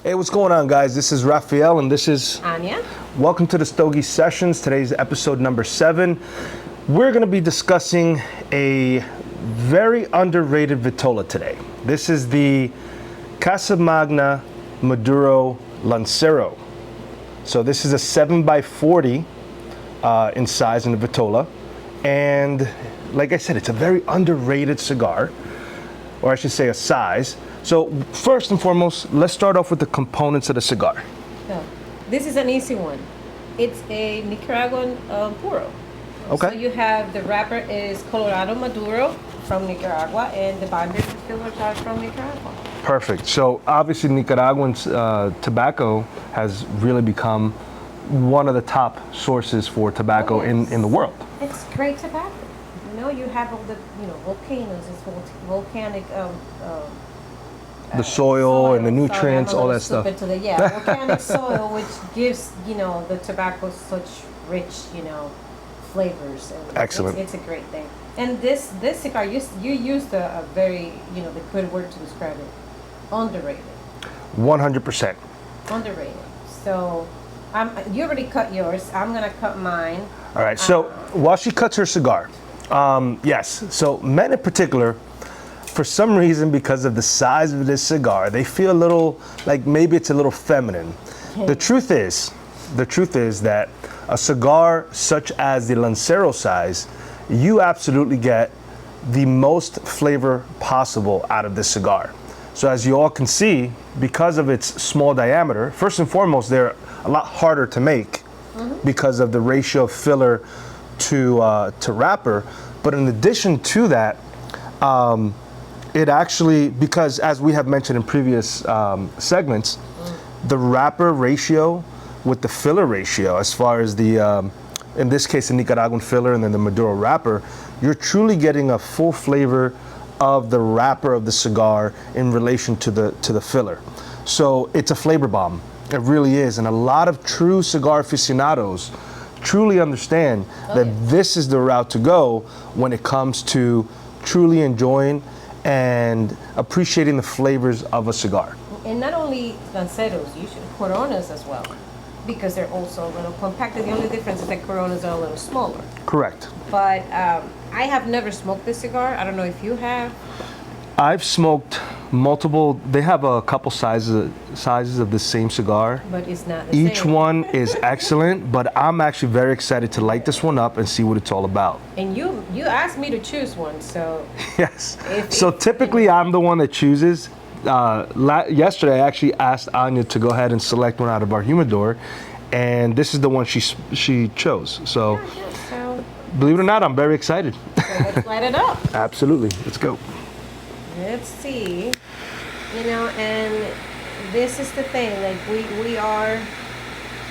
Hey, what's going on, guys? This is Rafael, and this is Anya. Welcome to the Stogie Sessions. Today's episode number 7. We're going to be discussing a very underrated vitola today. This is the Casa Magna Maduro Lancero. So this is a 7x40 in size in the vitola, and like I said, it's a very underrated cigar, or I should say a size. So first and foremost, let's start off with the components of the cigar. So, this is an easy one. It's a Nicaraguan puro. Okay. So you have the wrapper is Colorado Maduro from Nicaragua, and the binders and fillers are from Nicaragua. Perfect. So obviously Nicaraguan tobacco has really become one of the top sources for tobacco in the world. It's great tobacco. You know, you have all the volcanoes, it's volcanic. The soil and the nutrients, all that stuff. Volcanic soil, which gives the tobacco such rich flavors. And excellent. It's a great thing. And this cigar, you used a very the good word to describe it. Underrated. 100%. Underrated. So, you already cut yours. I'm gonna cut mine. All right. So while she cuts her cigar, yes. So men in particular, for some reason, because of the size of this cigar, they feel a little like maybe it's a little feminine. The truth is that a cigar such as the Lancero size, you absolutely get the most flavor possible out of this cigar. So as you all can see, because of its small diameter, first and foremost, they're a lot harder to make because of the ratio of filler to wrapper. But in addition to that, it actually, because as we have mentioned in previous segments, the wrapper ratio with the filler ratio, as far as the, in this case, the Nicaraguan filler and then the Maduro wrapper, you're truly getting a full flavor of the wrapper of the cigar in relation to the filler. So it's a flavor bomb. It really is. And a lot of true cigar aficionados truly understand that this is the route to go when it comes to truly enjoying and appreciating the flavors of a cigar. And not only Lanceros, you should Coronas as well, because they're also a little compacted. The only difference is that Coronas are a little smaller. Correct. But I have never smoked this cigar. I don't know if you have. I've smoked multiple. They have a couple sizes of the same cigar. But it's not the same. Each one is excellent, but I'm actually very excited to light this one up and see what it's all about. And you asked me to choose one, so. Yes. So typically I'm the one that chooses. Yesterday I actually asked Anya to go ahead and select one out of our humidor, and this is the one she chose. So, so believe it or not, I'm very excited. So let's light it up. Absolutely. Let's go. Let's see. And this is the thing, like we are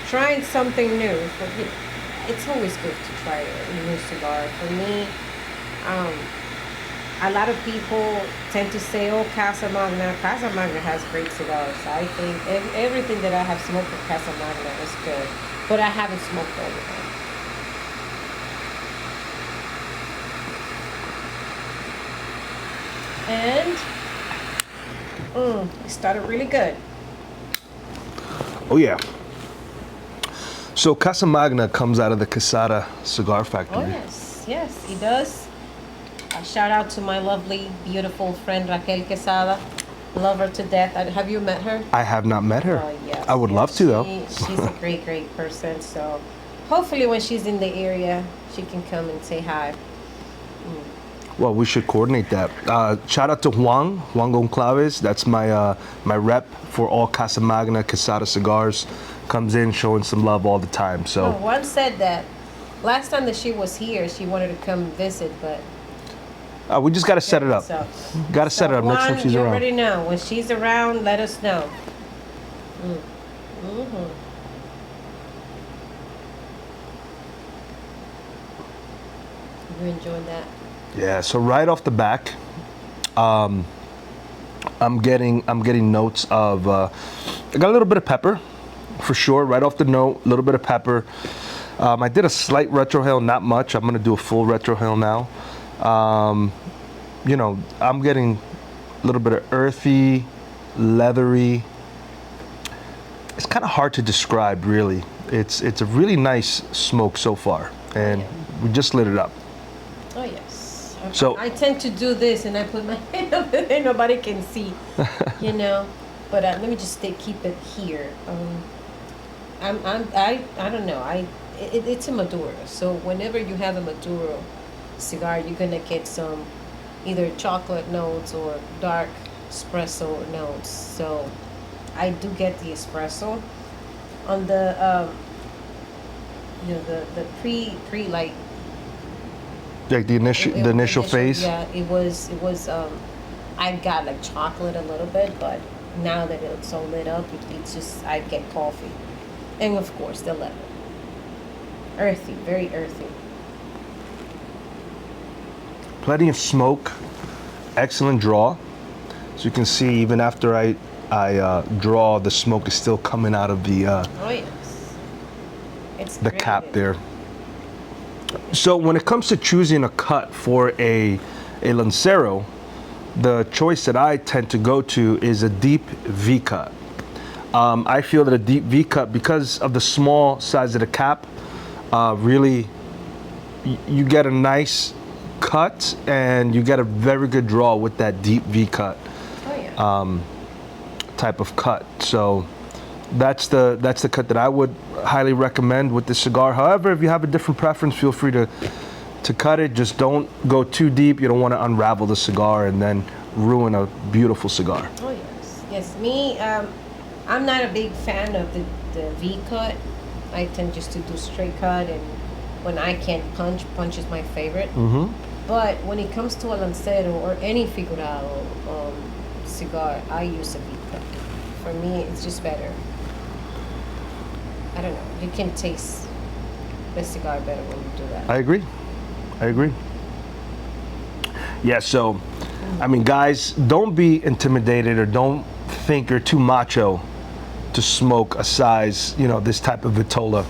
trying something new. But it's always good to try a new cigar. For me, a lot of people tend to say, oh, Casa Magna has great cigars. I think everything that I have smoked at Casa Magna is good, but I haven't smoked all of them. And it started really good. Oh yeah. So Casa Magna comes out of the Quesada cigar factory. Oh yes, he does. A shout out to my lovely, beautiful friend Raquel Quesada. Love her to death. Have you met her? I have not met her. Oh, yes, I would love to though. She's a great person. So hopefully when she's in the area, she can come and say hi. Well, we should coordinate that. Shout out to Juan Goncalves. That's my my rep for all Casa Magna Quesada cigars. Comes in showing some love all the time. So Juan said that last time that she was here, she wanted to come visit, but we just got to set it up. Got to set it up next time she's you around. already know. When she's around, let us know. You enjoyed that? Yeah. So right off the back, I'm getting notes of. I got a little bit of pepper, for sure. Right off the note, a little bit of pepper. I did a slight retrohale, not much. I'm gonna do a full retrohale now. I'm getting a little bit of earthy, leathery, it's kind of hard to describe, really. It's a really nice smoke so far, and we just lit it up. Oh yes. So I tend to do this, and I put my hand over there. Nobody can see, you know. But let me just keep it here. I don't know. It's a Maduro. So whenever you have a Maduro cigar, you're gonna get some either chocolate notes or dark espresso notes. So I do get the espresso on the the pre like the initial phase. Yeah, it was I got like chocolate a little bit, but now that it's all lit up, it's just I get coffee, and of course the leather. Earthy, very earthy. Plenty of smoke, excellent draw. So you can see even after I draw, the smoke is still coming out of the Oh yes, it's the great. cap there. So when it comes to choosing a cut for a Lancero, the choice that I tend to go to is a deep V cut. I feel that a deep V cut, because of the small size of the cap, really you get a nice cut and you get a very good draw with that deep V cut. Oh yeah. Type of cut. So that's the cut that I would highly recommend with this cigar. However, if you have a different preference, feel free to cut it. Just don't go too deep. You don't want to unravel the cigar and then ruin a beautiful cigar. Oh yes, yes. Me, I'm not a big fan of the V cut. I tend just to do straight cut, and when I can't punch is my favorite. Mm-hmm. But when it comes to a Lancero or any figurado cigar, I use a V cut. For me, it's just better. I don't know. You can taste the cigar better when you do that. I agree. Yeah, so, I mean, guys, don't be intimidated or don't think you're too macho to smoke a size, this type of vitola.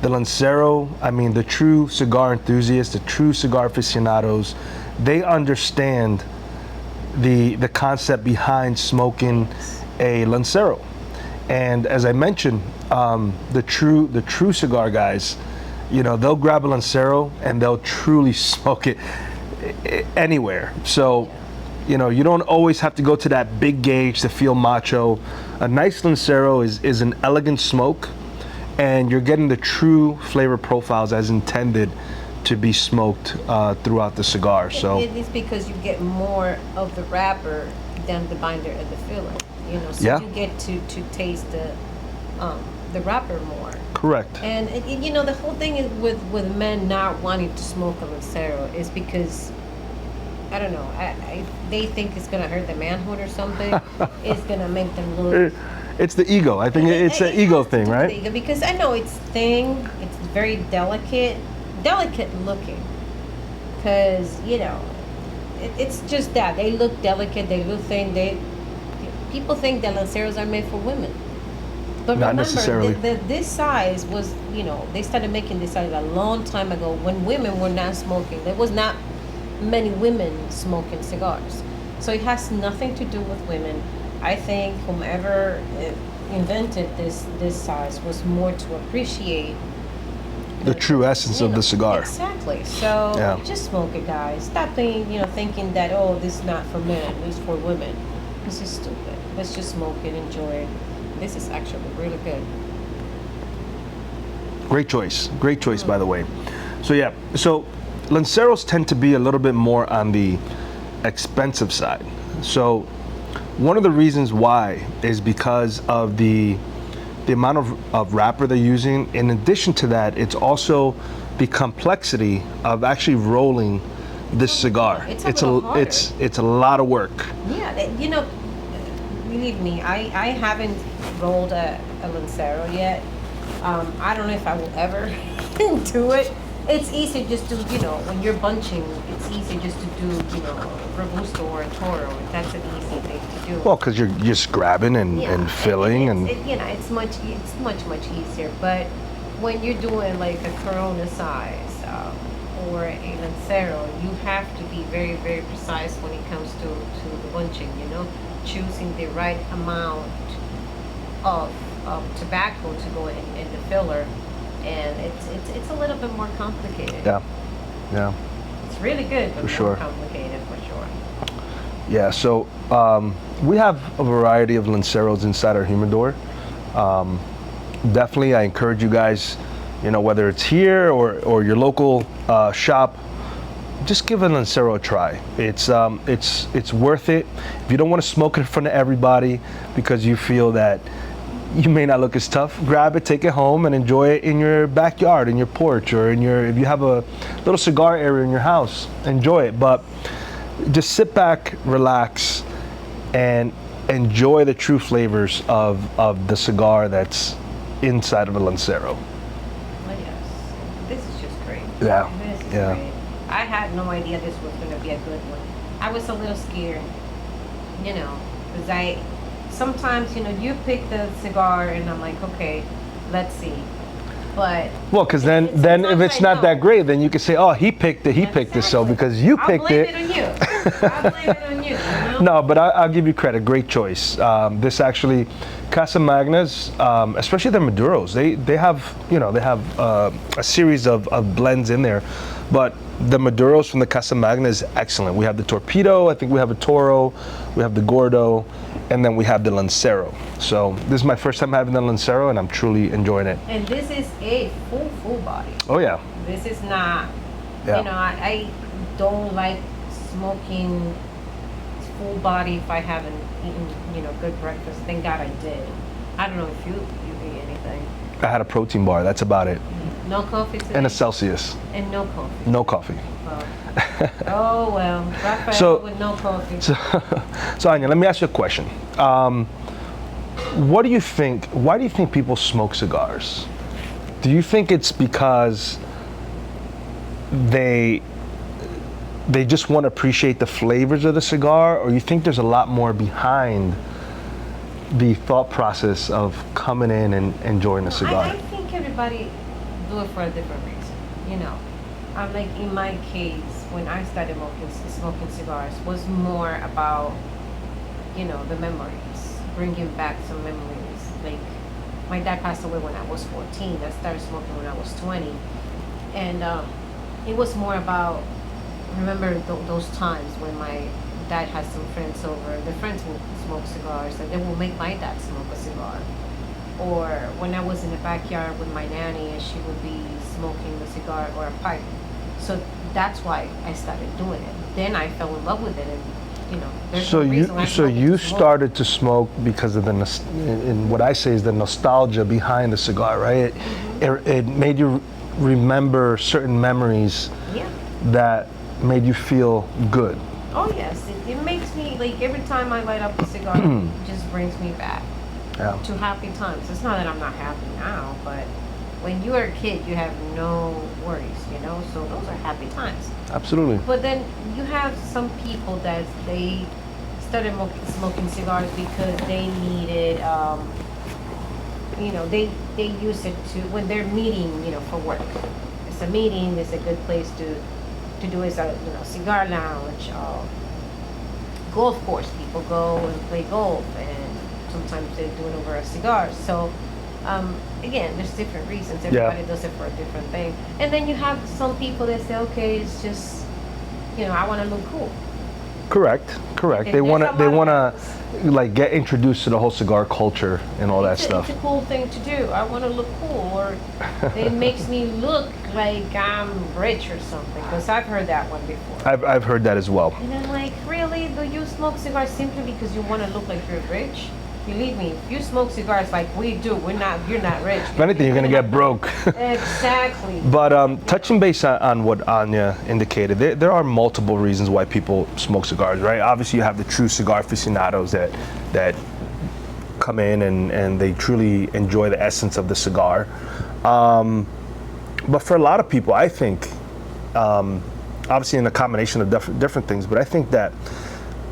The Lancero, I mean, the true cigar enthusiasts, the true cigar aficionados, they understand the concept behind smoking a Lancero. And as I mentioned, the true cigar guys, they'll grab a Lancero and they'll truly smoke it anywhere. So, you don't always have to go to that big gauge to feel macho. A nice Lancero is an elegant smoke, and you're getting the true flavor profiles as intended to be smoked throughout the cigar. So it is because you get more of the wrapper than the binder and the filler. So Yeah. you get to taste the wrapper more. correct. And the whole thing is with men not wanting to smoke a Lancero is because I don't know. They think it's gonna hurt their manhood or something. It's gonna make them look. It's the ego. I think it's an ego thing, right? Because I know it's thin. It's very delicate looking. Because it's just that they look delicate. They look thin. People think that Lanceros are made for women. But Not remember, necessarily. This size was, they started making this size a long time ago when women were not smoking. There was not many women smoking cigars. So it has nothing to do with women. I think whomever invented this size was more to appreciate The true essence of the cigar. Exactly. So Yeah. just smoke it, guys. Stop thinking that, this is not for men, this is for women. This is stupid. Let's just smoke it, enjoy it. This is actually really good. Great choice, by the way. So Lanceros tend to be a little bit more on the expensive side. So one of the reasons why is because of the amount of wrapper they're using. In addition to that, it's also the complexity of actually rolling this cigar. It's a little harder. It's a lot of work. Yeah, believe me, I haven't rolled a Lancero yet. I don't know if I will ever do it. It's easy just to, when you're bunching, it's easy just to do, Robusto or a Toro. That's an easy thing to do. Well, because you're just grabbing and filling and it's much easier. But when you're doing like a Corona size or a Lancero, you have to be very, very precise when it comes to the bunching. Choosing the right amount of tobacco to go in the filler, and it's a little bit more complicated. Yeah, yeah. It's really good, but For more sure. complicated for sure. Yeah, so we have a variety of Lanceros inside our humidor. Definitely, I encourage you guys, whether it's here or your local shop, just give a Lancero a try. It's worth it. If you don't want to smoke it in front of everybody because you feel that you may not look as tough, grab it, take it home, and enjoy it in your backyard, in your porch, or if you have a little cigar area in your house, enjoy it. But just sit back, relax, and enjoy the true flavors of the cigar that's inside of a Lancero. Well, yes, this is just great. Yeah, This is yeah. great. I had no idea this was going to be a good one. I was a little scared, because sometimes, you pick the cigar and I'm like, okay, let's see. But Well, because then if sometimes it's I not know. that great, then you can say, oh, he picked it, so Exactly. because you picked I'll blame it. it on you. I'll blame it on you. No, but I'll give you credit. Great choice. This actually, Casa Magnas, especially the Maduros, they have a series of blends in there, but the Maduros from the Casa Magna is excellent. We have the Torpedo, I think we have a Toro, we have the Gordo, and then we have the Lancero. So this is my first time having the Lancero, and I'm truly enjoying it. And this is a full body. Oh yeah. This is not, Yeah. I don't like smoking full body if I haven't eaten, good breakfast. Thank God I did. I don't know if you eat anything. I had a protein bar. That's about it, No coffee today? and a Celsius. And no coffee. No coffee. Well, oh well, Rafael So- with no coffee. So Anya, let me ask you a question. What do you think? Why do you think people smoke cigars? Do you think it's because they just want to appreciate the flavors of the cigar, or you think there's a lot more behind the thought process of coming in and enjoying the cigar? I think everybody do it for a different reason, I'm like, in my case, when I started smoking cigars, was more about, the memories, bringing back some memories. Like, my dad passed away when I was 14. I started smoking when I was 20. And it was more about, remember those times when my dad had some friends over. The friends would smoke cigars, and they will make my dad smoke a cigar. Or when I was in the backyard with my nanny, and she would be smoking a cigar or a pipe. So that's why I started doing it. Then I fell in love with it, and there's So no reason why I you smoke. started to smoke because of in what I say is the nostalgia behind the cigar, right? It made you remember certain memories Yeah. that made you feel good. Oh yes, it makes me, like, every time I light up a cigar, it just brings me back Yeah. to happy times. It's not that I'm not happy now, but when you are a kid, you have no worries, so those are happy times. Absolutely. But then you have some people that they started smoking cigars because they needed, they use it to, when they're meeting, for work. It's a meeting, it's a good place to do is a, cigar lounge. Golf course, people go and play golf, and sometimes they do it over a cigar. So, again, there's different reasons. Everybody does it for a different thing. And then you have some people that say, okay, it's just, I want to look cool. Correct. And They want there's a lot to of like get introduced to the whole cigar culture and all that It's stuff. a cool thing to do. I want to look cool, or it makes me look like I'm rich or something. Because I've heard that one before. I've heard that as well. And I'm like, really? Do you smoke cigars simply because you want to look like you're rich? Believe me, if you smoke cigars like we do, you're not rich. If anything, you're gonna get broke. Exactly. But touching base on what Anya indicated, there are multiple reasons why people smoke cigars, right? Obviously, you have the true cigar aficionados that come in and they truly enjoy the essence of the cigar. But for a lot of people, I think, obviously in a combination of different things, but I think that,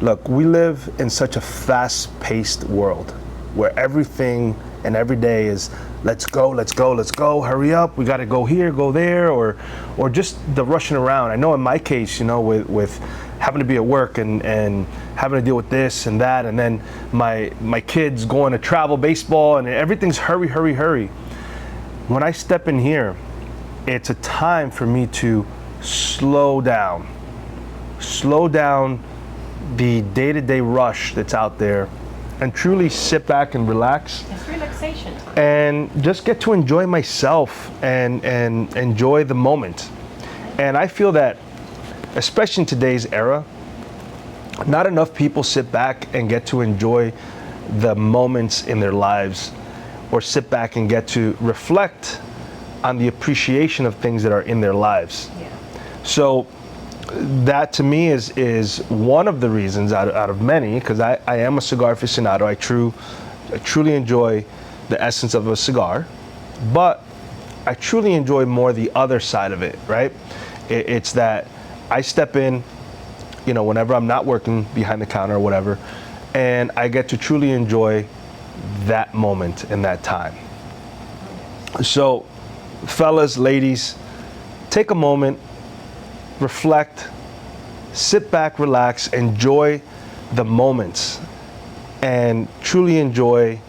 look, we live in such a fast-paced world where everything and every day is let's go, hurry up, we got to go here, go there, or just the rushing around. I know in my case, with having to be at work and having to deal with this and that, and then my kids going to travel baseball, and everything's hurry, hurry, hurry. When I step in here, it's a time for me to slow down the day-to-day rush that's out there, and truly sit back and relax. It's relaxation time. And just get to enjoy myself and enjoy the moment. And I feel that, especially in today's era, not enough people sit back and get to enjoy the moments in their lives, or sit back and get to reflect on the appreciation of things that are in their lives. Yeah. So that to me is one of the reasons out of many, because I am a cigar aficionado. I truly enjoy the essence of a cigar, but I truly enjoy more the other side of it, right? It's that I step in, whenever I'm not working behind the counter or whatever, and I get to truly enjoy that moment and that time. So, fellas, ladies, take a moment, reflect, sit back, relax, enjoy the moments, and truly enjoy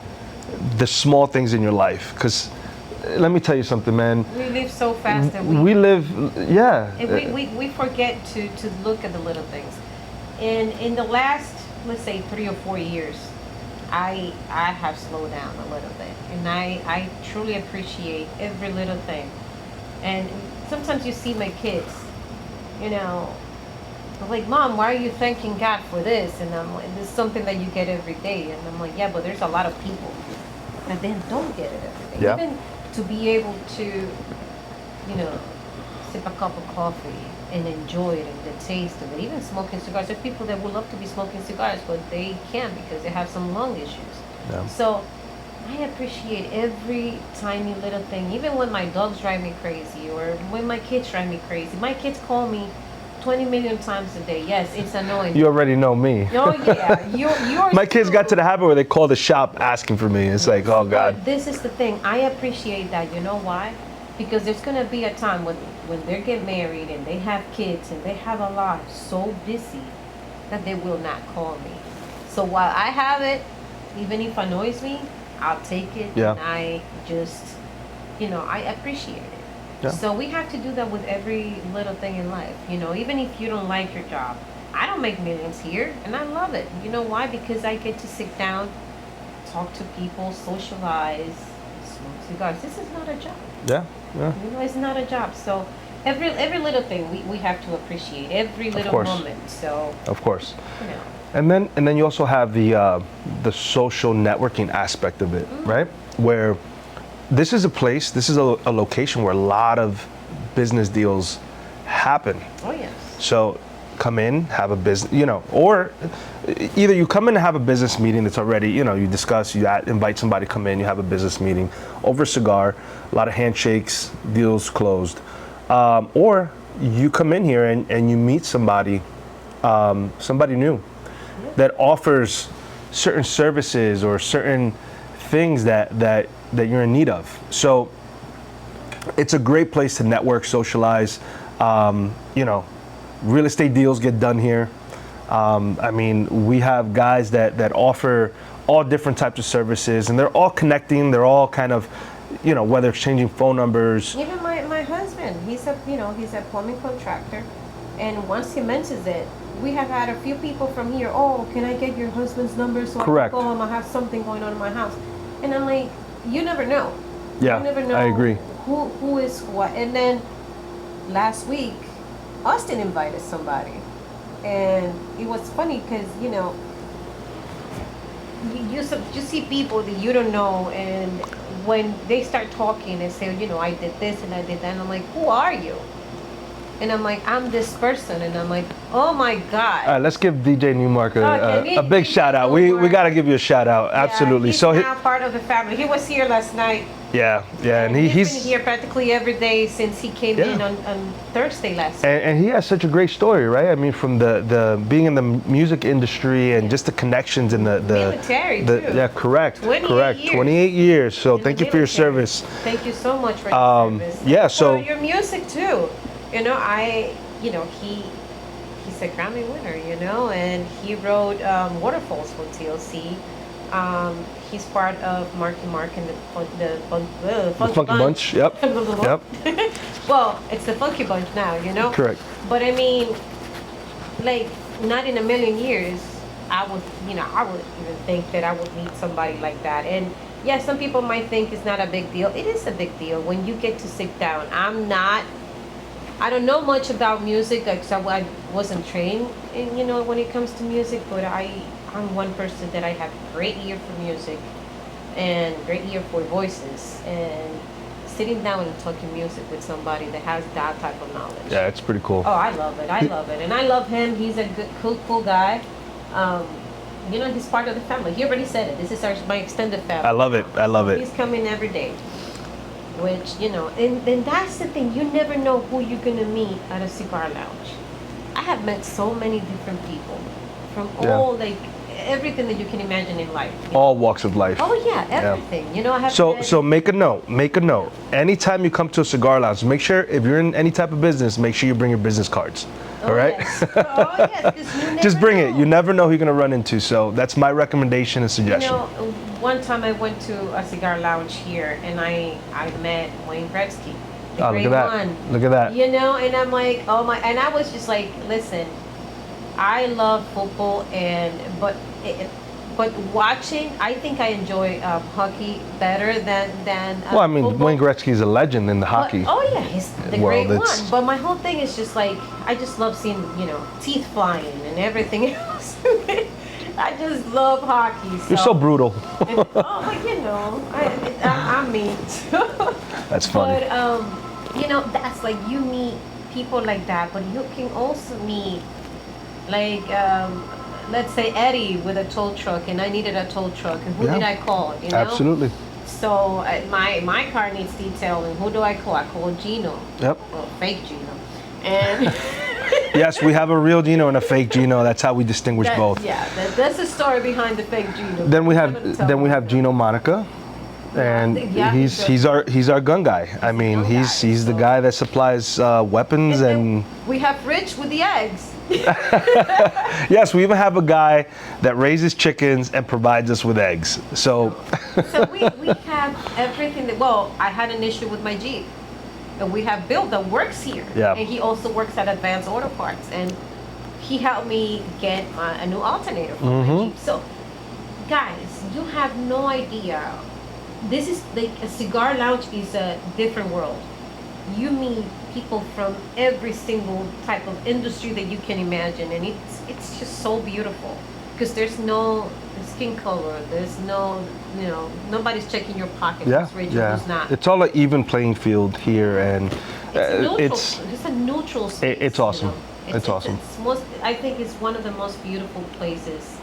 the small things in your life. Because let me tell you something, man. We live so fast that we live, yeah. And we forget to look at the little things. And in the last, let's say, 3 or 4 years, I have slowed down a little bit, and I truly appreciate every little thing. And sometimes you see my kids, they're like, Mom, why are you thanking God for this? And I'm like, this is something that you get every day. And I'm like, yeah, but there's a lot of people that then don't get it every day. Yeah. Even to be able to, sip a cup of coffee and enjoy it and the taste of it. Even smoking cigars. There's people that would love to be smoking cigars, but they can't because they have some lung issues. Yeah. So I appreciate every tiny little thing. Even when my dogs drive me crazy, or when my kids drive me crazy. My kids call me 20 million times a day. Yes, it's annoying. You already know me. Oh yeah, yours. My kids too. got to the habit where they call the shop asking for me. It's like, oh God. But this is the thing. I appreciate that. You know why? Because there's gonna be a time when they get married and they have kids and they have a life so busy that they will not call me. So while I have it, even if it annoys me, I'll take it. Yeah. And I just, I appreciate it. Yeah. So we have to do that with every little thing in life. Even if you don't like your job. I don't make millions here, and I love it. You know why? Because I get to sit down, talk to people, socialize, smoke cigars. This is not a job. Yeah, yeah. It's not a job. So every little thing we have to appreciate. Every little course. moment. So Of course. And then you also have the social networking aspect of it, right? Where this is a location where a lot of business deals happen. Oh yes. So come in, have a business, or either you come in and have a business meeting that's already, you discuss, invite somebody to come in, you have a business meeting over a cigar, a lot of handshakes, deals closed. Or you come in here and you meet somebody new that offers certain services or certain things that you're in need of. So it's a great place to network, socialize. Real estate deals get done here. We have guys that offer all different types of services, and they're all connecting. They're all kind of, whether exchanging phone numbers. Even my husband, he's a plumbing contractor, and once he mentions it, we have had a few people from here. Oh, can I get your husband's number so Correct. I can call him? I have something going on in my house, and I'm like, you never know. Yeah, you never know. I agree. Who is what? And then last week, Austin invited somebody, and it was funny because you see people that you don't know, and when they start talking and say, I did this and I did that, and I'm like, who are you? And I'm like, I'm this person, and I'm like, oh my God. All right, let's give DJ Newmark a big DJ shout out. We got to give you a shout out. Absolutely. He's So now part of the family. He was here last night. yeah, and he's he's been here practically every day since he came in on Thursday last week. and he has such a great story, right? I mean, from the being in the music industry and just the connections and the military too. Yeah, correct. 28 years. 28 years. So In thank the you for your military. service. Thank you so much for your service. Yeah, so For your music too. he's a Grammy winner, you know, and he wrote Waterfalls for TLC. He's part of Marky Mark and the Funky Bunch. Yep. Yep. Well, it's the Funky Bunch now, you know. Correct. But I mean, like, not in a million years, I would even think that I would meet somebody like that. And yeah, some people might think it's not a big deal. It is a big deal when you get to sit down. I don't know much about music, like, so I wasn't trained in, you know, when it comes to music, but I'm one person that I have great ear for music and great ear for voices, and sitting down and talking music with somebody that has that type of knowledge. Yeah, it's pretty cool. Oh, I love it. I love it. And I love him. He's a good, cool guy. You know, he's part of the family. He already said it. This is my extended family. I love it. I love it. He's coming every day. Which, you know, and that's the thing. You never know who you're going to meet at a cigar lounge. I have met so many different people from all, like, everything that you can imagine in life. All walks of life. Oh, yeah, everything. You know, I have So make a note. Make a note. Anytime you come to a cigar lounge, make sure, if you're in any type of business, make sure you bring your business cards. All right? Yes. Oh, yes, 'cause you never Just bring know. it. You never know who you're going to run into. So that's my recommendation and You suggestion. know, one time I went to a cigar lounge here, and I met Wayne Gretzky. The Oh, great look at that. one. Look at that. You know, and I'm like, oh my, and I was just like, listen, I love football, but watching, I think I enjoy hockey better than Well, I mean, football. Wayne Gretzky is a legend in the hockey. Oh yeah, he's the world. great one. It's- But my whole thing is just like, I just love seeing, you know, teeth flying and everything else. I just love hockey. You're so brutal. Oh, but you know, I'm mean too. That's funny. But you know, that's like, you meet people like that, but you can also meet, like, let's say Eddie with a tow truck, and I needed a tow truck, and who Yeah. did I call? You know? Absolutely. So my car needs detailing. Who do I call? I call Gino. Yep. Well, fake Gino. And Yes, we have a real Gino and a fake Gino. That's how we distinguish both. Yeah, that's the story behind the fake Gino. Then we I'm gonna tell have you. Gino Monica, and Yeah, he's our gun guy. I mean, gun he's guy, the so- guy that supplies weapons and. We have Rich with the eggs. Yes, we even have a guy that raises chickens and provides us with eggs. So So we have everything that, well, I had an issue with my Jeep. And we have Bill that works here. Yeah. And he also works at Advanced Auto Parts. And he helped me get a new alternator for my Jeep. So, guys, you have no idea. This is like, a cigar lounge is a different world. You meet people from every single type of industry that you can imagine. And it's just so beautiful. Because there's no skin color. There's no, you know, nobody's checking your pocket. yeah, Who's rich, yeah, who's not. it's all an even playing field here, and It's a neutral space. it's awesome. You know? It's awesome. I think it's one of the most beautiful places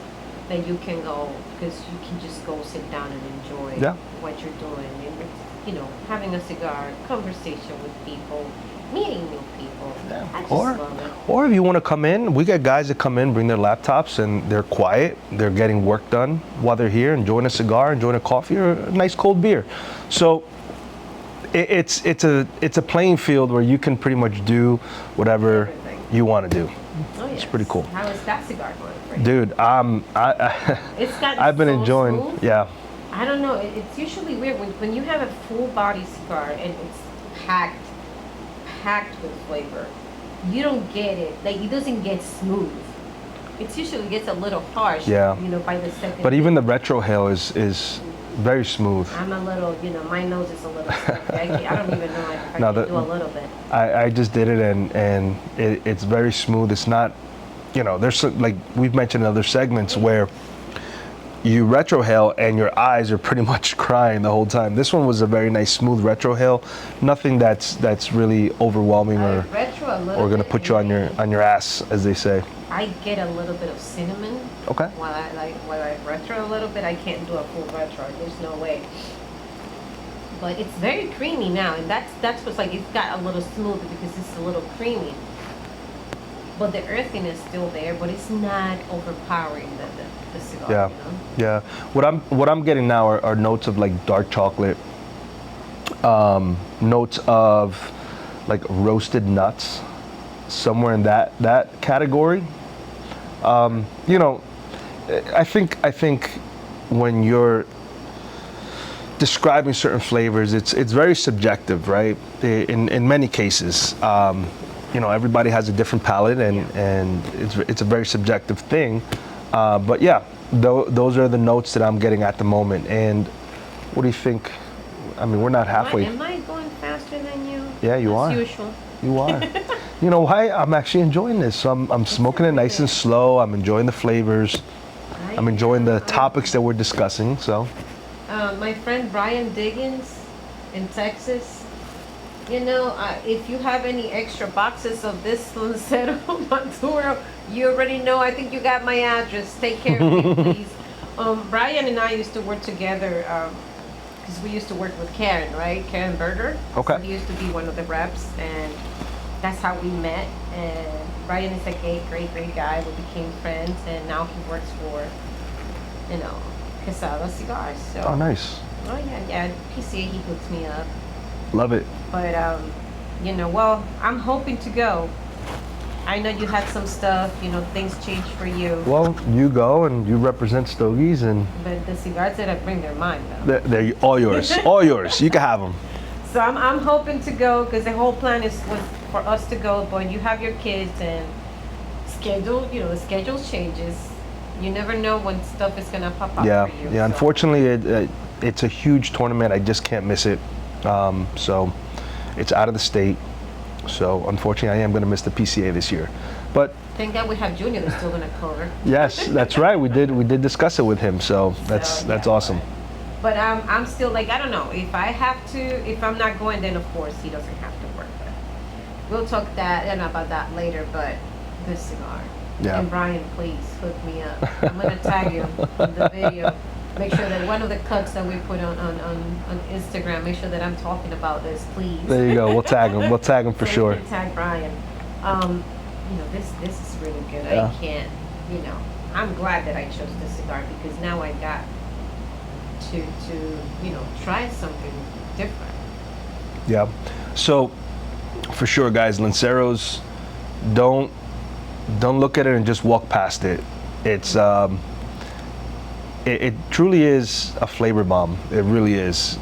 that you can go, because you can just go sit down and enjoy Yeah. what you're doing, and, you know, having a cigar, conversation with people, meeting new people. I just love it. Or if you want to come in, we got guys that come in, bring their laptops, and they're quiet. They're getting work done while they're here, enjoying a cigar, enjoying a coffee, or a nice cold beer. So it's a playing field where you can pretty much do whatever Everything. you want to do. Oh, It's yes. pretty cool. How is that cigar going for you? Dude, It's got I've been so enjoying. smooth. Yeah, I don't know. It's usually weird when you have a full body cigar and it's packed with flavor. You don't get it. Like, it doesn't get smooth. It usually gets a little harsh. Yeah. You know, by the second. but even the retro hail is very smooth. I'm a little, you know, my nose is a little stuffy. I don't even know if I No, can do a little bit. I just did it, and it's very smooth. It's not, you know, there's like we've mentioned in other segments where you retrohale and your eyes are pretty much crying the whole time. This one was a very nice smooth retrohale. Nothing that's really overwhelming or Retro a little gonna bit, put you on your ass, as they say. I get a little bit of cinnamon. Okay. While I retro a little bit, I can't do a full retro. There's no way. But it's very creamy now, and that's what's like. It's got a little smoother because it's a little creamy. But the earthiness is still there, but it's not overpowering the cigar. Yeah, You know? yeah. What I'm getting now are notes of like dark chocolate, notes of like roasted nuts, somewhere in that category. You know, I think when you're describing certain flavors, it's very subjective, right? In many cases, you know, everybody has a different palate, and it's a very subjective thing. But yeah, those are the notes that I'm getting at the moment. And what do you think? I mean, we're not halfway. Am I going faster than you? Yeah, you are. As usual. You are. You know why? I'm actually enjoying this. So I'm smoking it nice and slow. I'm enjoying the flavors. I'm enjoying the topics that we're discussing. So. My friend Brian Diggins in Texas, you know, if you have any extra boxes of this Lancero Maduro, you already know. I think you got my address. Take care of me, please. Brian and I used to work together because we used to work with Karen, right? Karen Berger. Okay. So he used to be one of the reps, and that's how we met. And Brian is a great guy. We became friends, and now he works for, you know, Casa cigars. So. Oh, nice. Oh yeah. PCA, he hooks me up. Love it. But you know, well, I'm hoping to go. I know you had some stuff. You know, things change for you. Well, you go and you represent Stogies, and But the cigars that I bring, they're mine though. they're all yours. All yours. You can have them. So I'm hoping to go because the whole plan was for us to go. But you have your kids and schedule. You know, the schedule changes. You never know when stuff is gonna pop up Yeah, for you. yeah. So. Unfortunately, it's a huge tournament. I just can't miss it. So it's out of the state. So unfortunately, I am going to miss the PCA this year. But Thank God we have Junior that's still gonna cover. yes, that's right. We did discuss it with him. So that's yeah, awesome. But I'm still like, I don't know. If I have to, if I'm not going, then of course he doesn't have to work. But we'll talk about that later. But this cigar. Yeah. And Brian, please hook me up. I'm gonna tag you in the video. Make sure that one of the cuts that we put on Instagram, make sure that I'm talking about this, please. There you go. We'll tag him. We'll tag him for So sure. you can tag Brian. You know, this is really good. Yeah. I can't, you know, I'm glad that I chose this cigar because now I got to you know, try something different. Yeah. So for sure, guys, Lanceros, don't look at it and just walk past it. It's it truly is a flavor bomb. It really is.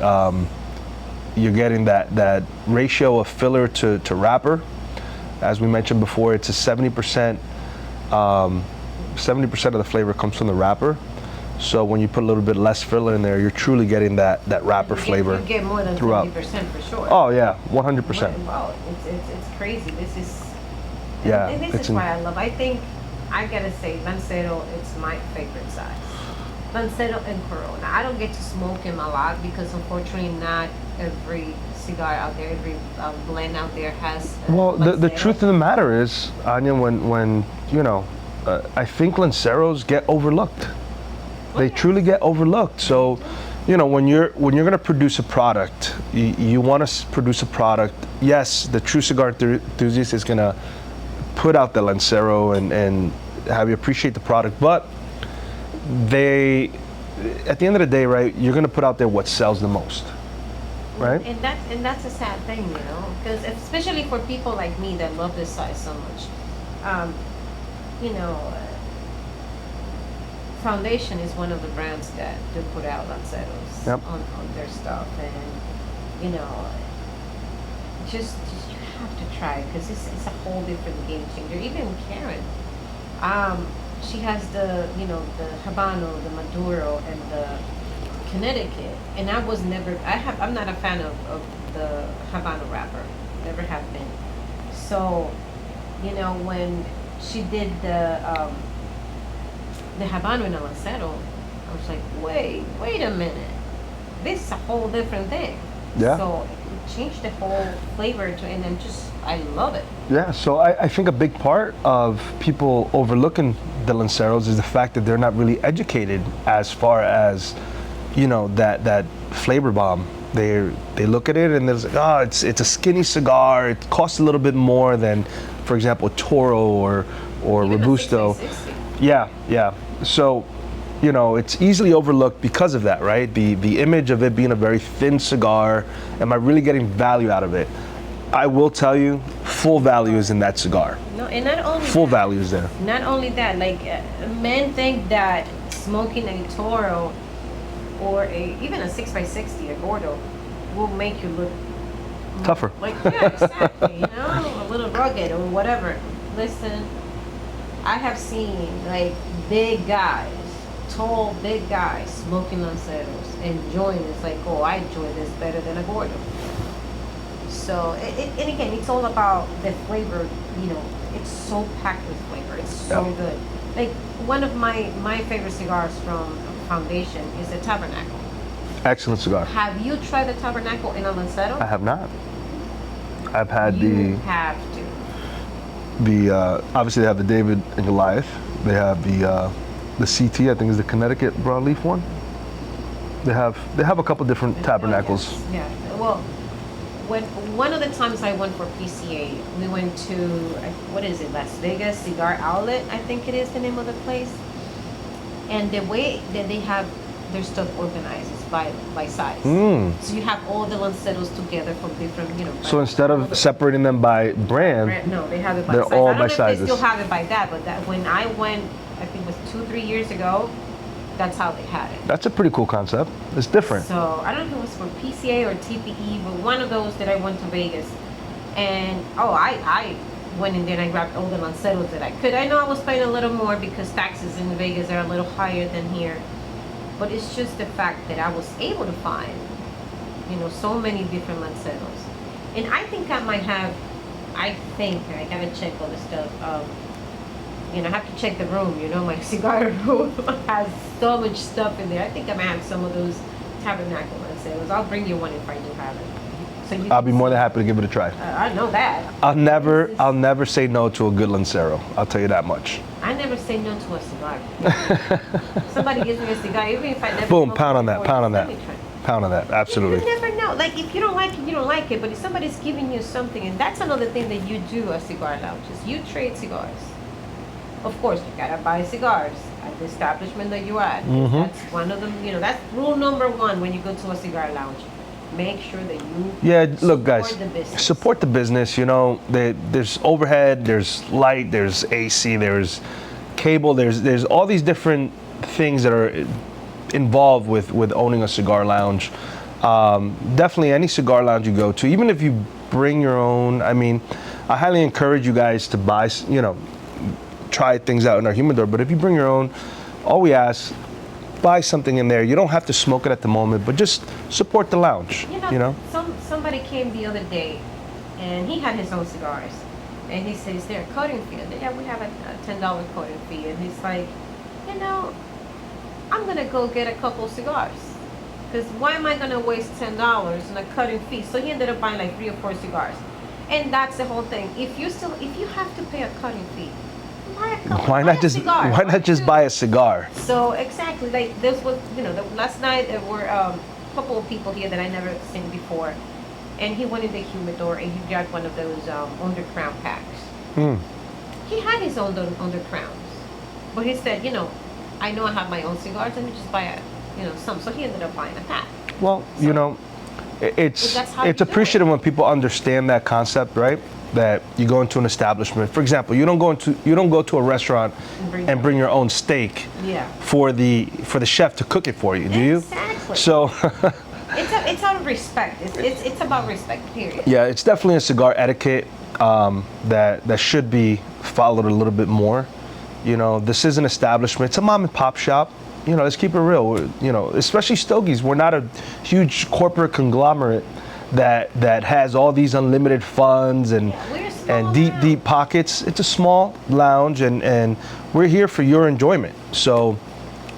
You're getting that ratio of filler to wrapper. As we mentioned before, it's a 70%. 70% of the flavor comes from the wrapper. So when you put a little bit less filler in there, you're truly getting that wrapper flavor. You get more than throughout. 70% for sure. Oh yeah, 100%. Wow, it's crazy. This is Yeah, And this it's is why I love. I think I gotta say, Lancero, it's my favorite size. Lancero and Corona. I don't get to smoke him a lot because unfortunately not every cigar out there, every blend out there has. Well, the Lancero. truth of the matter is, Anya, when you know, I think Lanceros get overlooked. They truly get overlooked. So, you know, when you're going to produce a product, you want to produce a product. Yes, the true cigar enthusiast is going to put out the Lancero and have you appreciate the product, but they, at the end of the day, right, you're going to put out there what sells the most, right? And that's a sad thing, you know, because especially for people like me that love this size so much, you know. Foundation is one of the brands that do put out Lanceros on their stuff, and you know, just you have to try it because it's a whole different game changer. Even Karen, she has the Habano, the Maduro, and the Connecticut, and I'm not a fan of the Habano wrapper, never have been. So, you know, when she did the Habano and the Lancero, I was like, wait a minute. This is a whole different thing. Yeah. So it changed the whole flavor to, and then I love it. Yeah, so I think a big part of people overlooking the Lanceros is the fact that they're not really educated as far as, you know, that flavor bomb. They look at it and they're like, oh, it's a skinny cigar. It costs a little bit more than, for example, Toro or Even Robusto. a 60. Yeah. So, you know, it's easily overlooked because of that, right? The image of it being a very thin cigar. Am I really getting value out of it? I will tell you, full value is in that cigar. No, and not only Full that, value is there. not only that, like men think that smoking a Toro or even a 6x60, a Gordo, will make you look Tougher. like, yeah, exactly, you know, a little rugged or whatever. Listen, I have seen like big guys, tall, big guys smoking Lanceros, enjoying it. It's like, oh, I enjoy this better than a Gordo. So, and again, it's all about the flavor, you know, it's so packed with flavor. It's so Yeah. good. Like, one of my favorite cigars from Foundation is the Tabernacle. Excellent cigar. Have you tried the Tabernacle in a Lancero? I have not. I've had You have to. obviously they have the David and Goliath. They have the CT, I think is the Connecticut broadleaf one. They have a couple different tabernacles. Yeah. Well, when one of the times I went for PCA, we went to what is it, Las Vegas Cigar Outlet, I think it is the name of the place. And the way that they have their stuff organized is by size. So you have all the Lanceros together from different, you know. So instead of separating them by brand, No, they have it by they're size. all I don't by know if sizes. they still have it by that, but that when I went, I think it was 2-3 years ago, that's how they had it. that's a pretty cool concept. It's different. So I don't know if it was for PCA or TPE, but one of those that I went to Vegas, and I went in there and I grabbed all the Lanceros that I could. I know I was paying a little more because taxes in Vegas are a little higher than here, but it's just the fact that I was able to find, you know, so many different Lanceros, and I think I might have. I think I gotta check all the stuff. You know, I have to check the room. You know, my cigar room has so much stuff in there. I think I might have some of those Tabernacle Lanceros. I'll bring you one if I do have it. So you I'll be more than happy to give it a try. I know that. I'll never say no to a good Lancero. I'll tell you that much. I never say no to a cigar. Somebody gives me a cigar, even if I never. Boom, smoked pound it on that, before, pound on just that. let me try. Pound on that, absolutely. You never know. Like, if you don't like it, you don't like it. But if somebody's giving you something, and that's another thing that you do at cigar lounges, you trade cigars. Of course, you gotta buy cigars at the establishment that you're at. That's one of them. You know, that's rule number one when you go to a cigar lounge. Make sure that you Look, guys, support the business. support the business. You know, there's overhead, there's light, there's AC, there's cable, there's all these different things that are involved with owning a cigar lounge. Definitely any cigar lounge you go to, even if you bring your own. I mean, I highly encourage you guys to buy, you know, try things out in our humidor. But if you bring your own, all we ask, buy something in there. You don't have to smoke it at the moment, but just support the lounge. You know? Somebody came the other day, and he had his own cigars, and he says, "Is there a coating fee?" And yeah, we have a $10 coating fee, and he's like, you know, I'm gonna go get a couple cigars, because why am I gonna waste $10 on a cutting fee? So he ended up buying like 3 or 4 cigars, and that's the whole thing. If you have to pay a cutting fee, buy a couple. Why buy not a just cigar, why not just two. buy a cigar? So exactly, like this was, you know, last night there were a couple of people here that I never seen before, and he went in the humidor and he grabbed one of those under crown packs. He had his own under crowns, but he said, you know, I know I have my own cigars, let me just buy some. So he ended up buying a pack. Well, So- you know, it's But that's how you do appreciative when people understand that concept, right? That you go into an establishment. For example, you don't go to a restaurant and bring your own steak Yeah. for the chef to cook it for you, do you? Exactly. So It's out of respect. It's about respect, period. yeah, it's definitely a cigar etiquette that should be followed a little bit more. You know, this is an establishment. It's a mom and pop shop. You know, let's keep it real. You know, especially Stogie's. We're not a huge corporate conglomerate that has all these unlimited funds and we're a small and deep lounge. pockets. It's a small lounge, and we're here for your enjoyment. So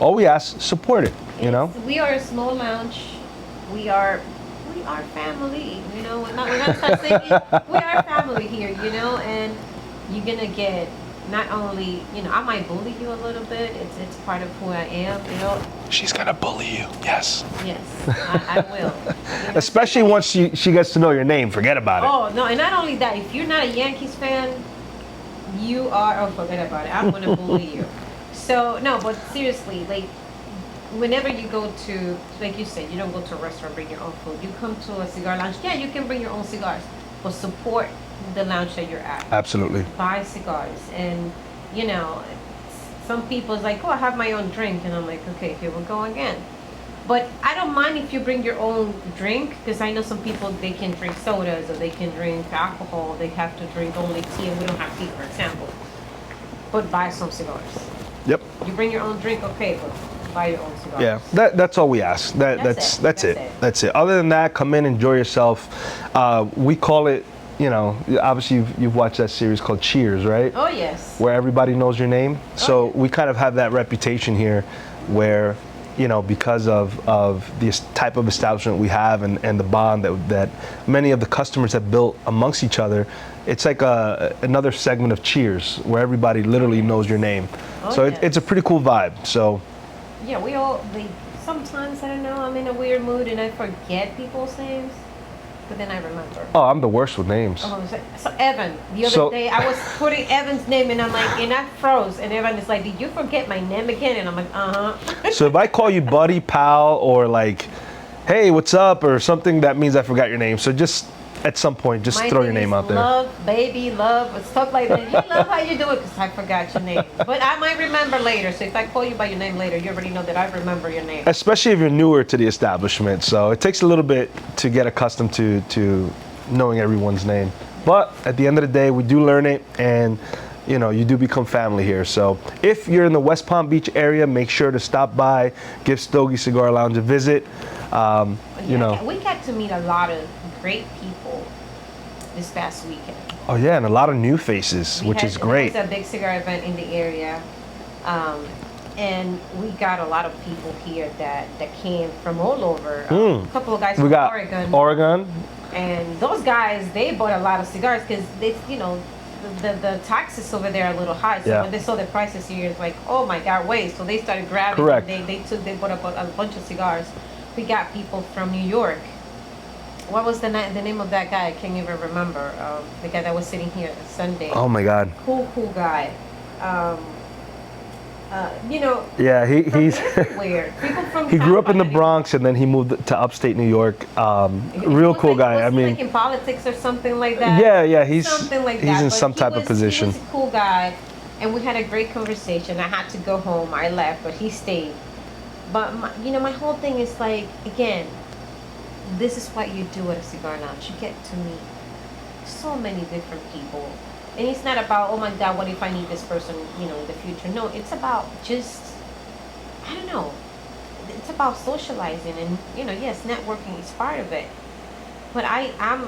all we ask, support it. You know. We are a small lounge. We are family. You know, we're not saying we are family here. You know, and you're gonna get not only, you know, I might bully you a little bit. It's part of who I am. You know. She's gonna bully you. Yes. Yes, I will. You know? Especially once she gets to know your name. Forget about it. Oh no, and not only that, if you're not a Yankees fan, you are. Oh, forget about it. I'm gonna bully you. So no, but seriously, like, whenever you go to, like you said, you don't go to a restaurant, bring your own food. You come to a cigar lounge. Yeah, you can bring your own cigars, but support the lounge that you're at. Absolutely. Buy cigars. And, you know, some people's like, oh, I have my own drink. And I'm like, okay, here we go again. But I don't mind if you bring your own drink, because I know some people, they can drink sodas or they can drink alcohol. They have to drink only tea, and we don't have tea, for example. But buy some cigars. Yep. You bring your own drink, okay, but buy your own cigars. Yeah, that's all we ask. That's it. Other than that, come in, enjoy yourself. We call it, you know, obviously you've watched that series called Cheers, right? Oh, yes. Where everybody knows your name. So we kind of have that reputation here where, you know, because of this type of establishment we have and the bond that many of the customers have built amongst each other, it's like another segment of Cheers where everybody literally knows your name. So yes. it's a pretty cool vibe. So yeah, sometimes, I don't know, I'm in a weird mood and I forget people's names, but then I remember. Oh, I'm the worst with names. Oh, so Evan, the other day I was putting Evan's name and I'm like, and I froze, and Evan is like, did you forget my name again? And I'm like, uh-huh. So if I call you buddy, pal, or like, hey, what's up, or something, that means I forgot your name. So just at some point, just throw your name out there. Love, baby, love, stuff like that. Hey, love, how you doing? Because I forgot your name. But I might remember later. So if I call you by your name later, you already know that I remember your name. Especially if you're newer to the establishment. So it takes a little bit to get accustomed to knowing everyone's name. But at the end of the day, we do learn it, and you know, you do become family here. So if you're in the West Palm Beach area, make sure to stop by, give Stogie Cigar Lounge a visit. You know, we got to meet a lot of great people this past weekend. Oh yeah, and a lot of new faces, which is great. It was a big cigar event in the area, and we got a lot of people here that came from all over. A couple of guys from Oregon. And those guys, they bought a lot of cigars because they, you know, the taxes over there are a little high. So when they saw the prices here, it's like, oh my God, wait. So they started grabbing. Correct. They bought a bunch of cigars. We got people from New York. What was the name of that guy? I can't even remember. The guy that was sitting here Sunday. Oh my God. Cool guy. You know. Yeah, he's weird. People from. He grew up in the Bronx and then he moved to upstate New York. Real cool guy. I mean, like in politics or something like that. Yeah, he's something like that. He's in some type of position. He was a cool guy, and we had a great conversation. I had to go home. I left, but he stayed. But my whole thing is like, again, this is what you do at a cigar lounge. You get to meet so many different people. And it's not about, oh my God, what if I need this person, in the future? No, it's about just, I don't know. It's about socializing and, yes, networking is part of it. But I'm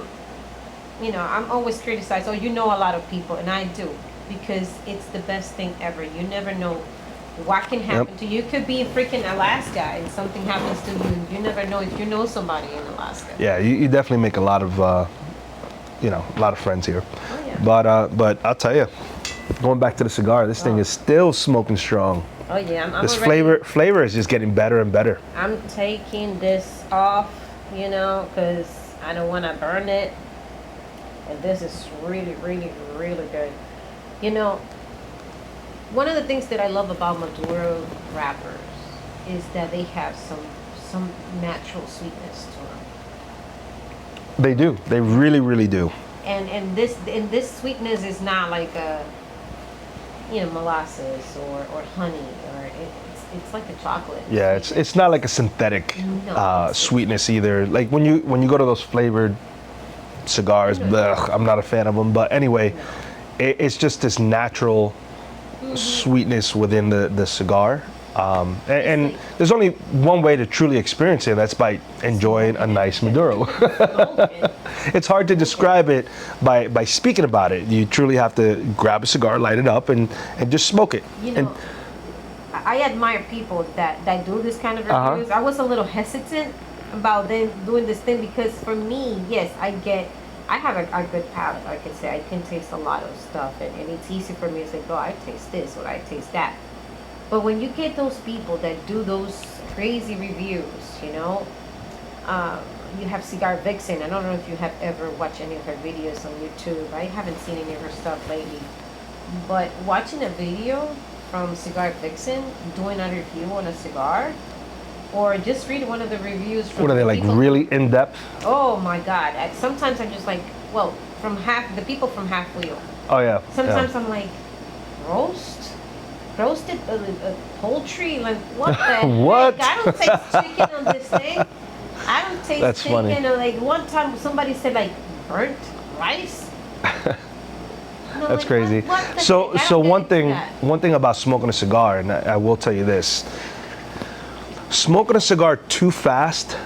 always criticized, oh, you know a lot of people, and I do. Because it's the best thing ever. You never know what can happen to you. You could be in freaking Alaska and something happens to you. You never know if you know somebody in Alaska. Yeah, you definitely make a lot of, a lot of friends here. Oh, yeah. But I'll tell you, going back to the cigar, this thing is still smoking strong. Oh yeah, this flavor is just getting better and better. I'm taking this off, because I don't want to burn it. And this is really, really, really good. One of the things that I love about Maduro wrappers is that they have some natural sweetness to them. They do. They really, really do. And this sweetness is not like a molasses or honey, or it's like a chocolate. Yeah, it's not like a synthetic sweetness either. Like when you go to those flavored cigars, I'm not a fan of them. But anyway, it's just this natural sweetness within the cigar. And there's only one way to truly experience it. That's by enjoying a nice Maduro. It's hard to describe it by speaking about it. You truly have to grab a cigar, light it up, and just smoke it. I admire people that do this kind of reviews. I was a little hesitant about them doing this thing because for me, yes, I have a good palate. I can say I can taste a lot of stuff, and it's easy for me to say, oh, I taste this or I taste that. But when you get those people that do those crazy reviews, you have Cigar Vixen. I don't know if you have ever watched any of her videos on YouTube. I haven't seen any of her stuff lately. But watching a video from Cigar Vixen doing a review on a cigar, or just read one of the reviews from what are they, like really in depth? Oh my God. Sometimes I'm just like, well, the people from Half Wheel. Oh yeah. Sometimes I'm like, roasted poultry, like what the What? heck? I don't taste chicken on this thing. I don't taste That's chicken. funny. Or like one time somebody said like burnt rice. No, That's like, crazy. what the So heck? I so don't one get into thing that. one thing about smoking a cigar, and I will tell you this: smoking a cigar too fast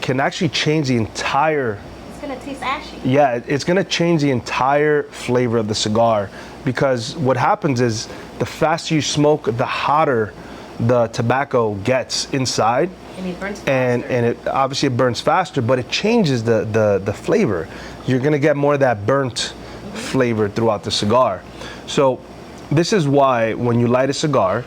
can actually change the entire. It's gonna taste ashy. Yeah, it's gonna change the entire flavor of the cigar, because what happens is the faster you smoke, the hotter the tobacco gets inside, And it burns faster. and it obviously it burns faster, but it changes the flavor. You're gonna get more of that burnt flavor throughout the cigar. So this is why when you light a cigar,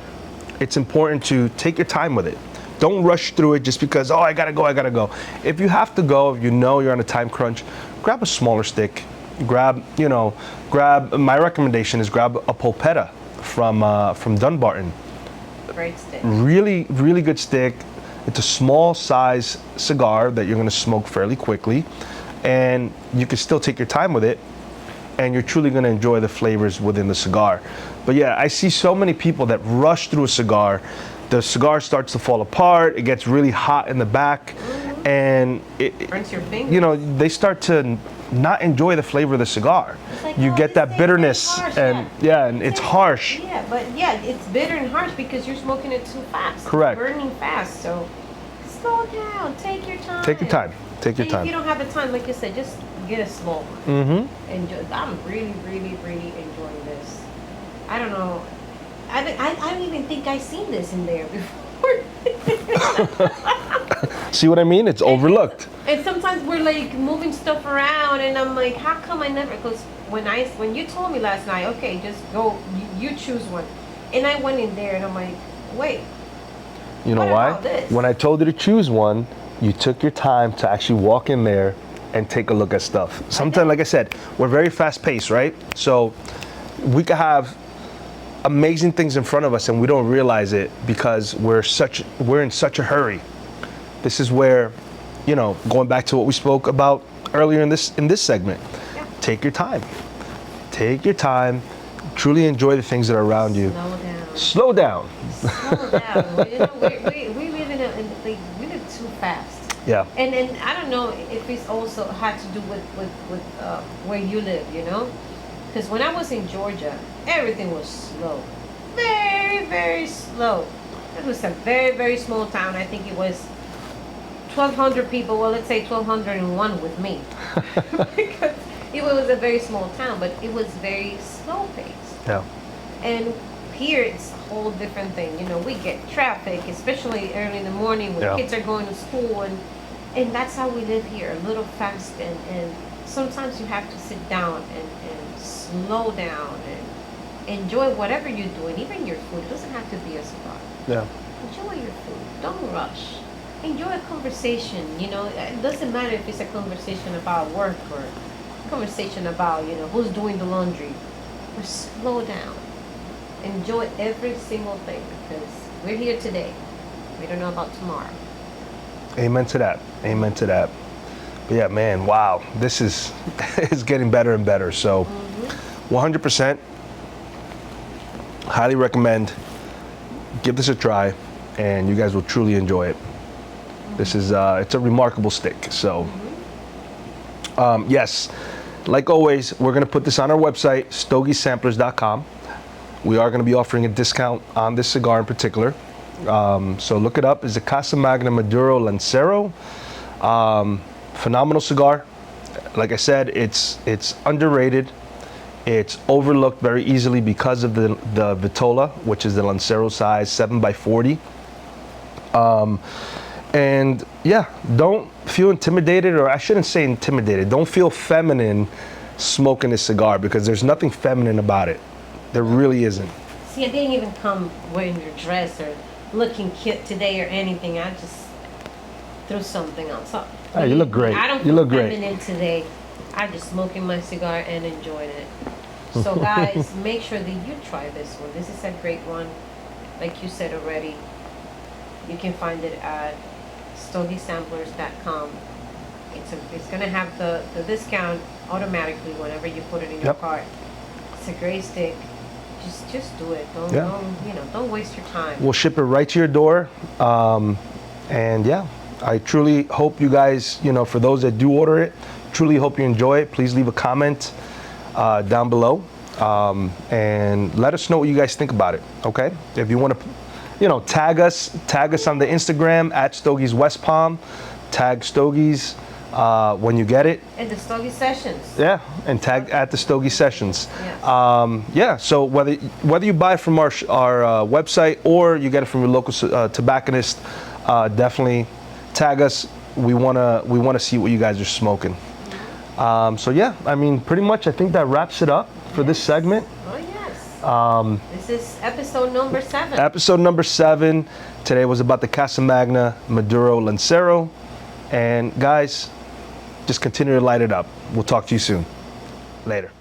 it's important to take your time with it. Don't rush through it just because, oh, I gotta go. If you have to go, if you know you're on a time crunch, grab a smaller stick. Grab, my recommendation is grab a polpetta from Dunbarton. Great stick. Really, really good stick. It's a small size cigar that you're gonna smoke fairly quickly, and you can still take your time with it, and you're truly gonna enjoy the flavors within the cigar. But yeah, I see so many people that rush through a cigar. The cigar starts to fall apart. It gets really hot in the back, and Burns your fingers. they start to not enjoy the flavor of the cigar. It's like, You oh, get this that thing bitterness, tastes harsh, and and it's harsh. Yeah, but yeah, it's bitter and harsh because you're smoking it too fast. Correct. It's burning fast. So slow down. Take your time. Take your time. Take your And if you time. don't have the time, like you said, just get a small one. Mm-hmm. Enjoy. I'm really, really, really enjoying this. I don't know. I don't even think I've seen this in there before. See what I mean? It's overlooked. And sometimes we're like moving stuff around, and I'm like, how come I never? Because when you told me last night, okay, just go, you choose one, and I went in there, and I'm like, wait. You know What why? about this? When I told you to choose one, you took your time to actually walk in there and take a look at stuff. Sometimes, like I said, we're very fast paced, right? So we could have amazing things in front of us and we don't realize it because we're in such a hurry. This is where, going back to what we spoke about earlier in this segment. Yeah. Take your time. Take your time. Truly enjoy the things that are around you. Slow down. Slow down. Slow down. We live we live too fast. Yeah. And I don't know if it's also had to do with where you live, Because when I was in Georgia, everything was slow. Very, very slow. It was a very, very small town. I think it was 1,200 people. Well, let's say 1,201 with me. Because it was a very small town, but it was very slow paced. Yeah. And here it's a whole different thing. We get traffic, especially early in the morning when kids are going to school, and that's how we live here, a little fast, and sometimes you have to sit down and slow down and enjoy whatever you're doing, even your food. It doesn't have to be a cigar. Yeah. Enjoy your food. Don't rush. Enjoy a conversation. It doesn't matter if it's a conversation about work or a conversation about, who's doing the laundry. Or slow down. Enjoy every single thing because we're here today. We don't know about tomorrow. Amen to that. Amen to that. But yeah, man, wow. This is it's getting better and better. So 100% highly recommend. Give this a try and you guys will truly enjoy it. This is it's a remarkable stick. So yes, like always, we're going to put this on our website, stogiesamplers.com. We are going to be offering a discount on this cigar in particular. So look it up. It's a Casa Magna Maduro Lancero. Phenomenal cigar. Like I said, it's underrated. It's overlooked very easily because of the vitola, which is the Lancero size, 7x40. And yeah, don't feel intimidated, or I shouldn't say intimidated. Don't feel feminine smoking this cigar because there's nothing feminine about it. There really isn't. See, I didn't even come wearing your dress or looking cute today or anything. I just threw something on top. Hey, you look great. I don't You feel look great. feminine today. I'm just smoking my cigar and enjoying it. So guys, make sure that you try this one. This is a great one. Like you said already, you can find it at stogiesamplers.com. it's gonna have the discount automatically whenever you put it in your Yep. cart. It's a great stick. Just do it. Yeah. Don't waste your time. We'll ship it right to your door. And yeah, I truly hope you guys, for those that do order it, truly hope you enjoy it. Please leave a comment down below. And let us know what you guys think about it. Okay. If you want to, tag us on the Instagram at Stogie's West Palm, tag Stogie's when you get it. And the Stogie Sessions. Yeah, and tag at the Stogie Sessions. Yes. Yeah, so whether you buy from our website or you get it from your local tobacconist, definitely tag us. We wanna see what you guys are smoking. So yeah, I mean, pretty much I think that wraps it up for this segment. Oh yes. This is episode number 7. Episode number 7. Today was about the Casa Magna Maduro Lancero. And guys, just continue to light it up. We'll talk to you soon. Later.